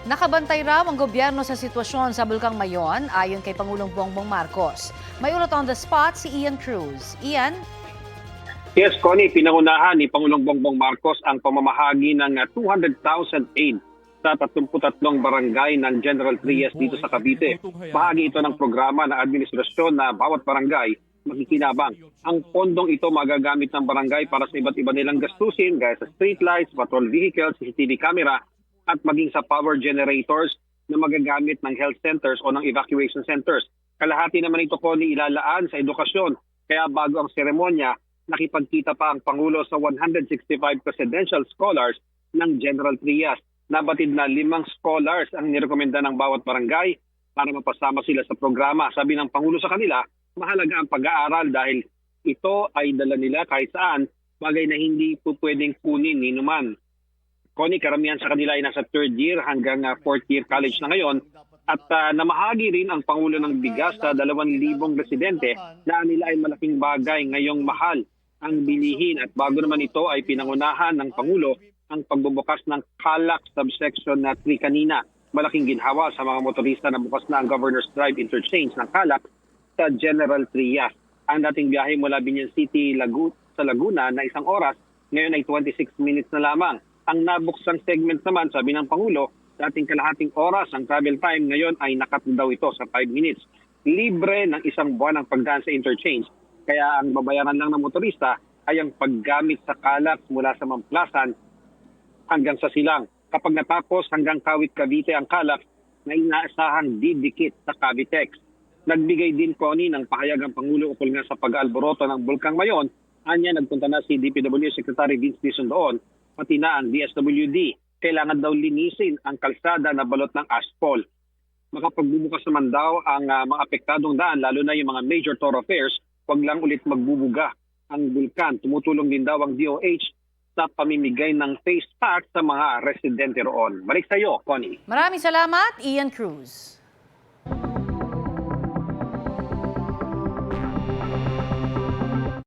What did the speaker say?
Nakabantay raw ang gobyerno sa sitwasyon sa Bulkang Mayon ayon kay Pangulong Bongbong Marcos. May ulat on the spot si Ian Cruz. Ian? Yes, Connie, pinangunahan ni Pangulong Bongbong Marcos ang pamamahagi ng 200,000 aid sa 33 barangay ng General Trias dito sa Cavite. Bahagi ito ng programa ng administrasyon na bawat barangay makikinabang. Ang pondong ito magagamit ng barangay para sa iba't iba nilang gastusin gaya sa streetlights, patrol vehicles, CCTV camera at maging sa power generators na magagamit ng health centers o ng evacuation centers. Kalahati naman ito po ni ilalaan sa edukasyon. Kaya bago ang seremonya, nakipagkita pa ang Pangulo sa 165 presidential scholars ng General Trias. Nabatid na 5 scholars ang nirekomenda ng bawat barangay para mapasama sila sa programa. Sabi ng Pangulo sa kanila, mahalaga ang pag-aaral dahil ito ay dala nila kahit saan, bagay na hindi po pwedeng kunin ni numan. Connie, karamihan sa kanila ay nasa 3rd year hanggang 4th year college na ngayon at namahagi rin ang Pangulo ng bigas sa 2,000 residente na nila ay malaking bagay ngayong mahal ang bilihin at bago naman ito ay pinangunahan ng Pangulo ang pagbubukas ng Calac subsection na 3 kanina. Malaking ginhawa sa mga motorista na bukas na ang Governor's Drive Interchange ng Calac sa General Trias. Ang dating biyahe mula Binyan City sa Laguna na 1 oras, ngayon ay 26 minutes na lamang. Ang nabuksang segment naman, sabi ng Pangulo, dating kalahating oras ang travel time, ngayon ay nakat daw ito sa 5 minutes. Libre ng 1 buwan ang pagdaan sa interchange. Kaya ang babayaran lang ng motorista ay ang paggamit sa Calac mula sa Mamplasan hanggang sa Silang. Kapag natapos hanggang Kawit Cavite ang Calac na inaasahang didikit sa Cavitex. Nagbigay din Connie ng pahayag ang Pangulo ukol nga sa pag-aalboroto ng Bulkang Mayon. Anya nagpunta na si DPW Secretary Vince Dizon doon, pati na ang DSWD. Kailangan daw linisin ang kalsada na balot ng asphalt. Makapagbubukas naman daw ang mga apektadong daan, lalo na yung mga major thoroughfares, wag lang ulit magbubuga ang bulkan. Tumutulong din daw ang DOH sa pamimigay ng face pack sa mga residente roon. Balik sa iyo, Connie. Maraming salamat, Ian Cruz.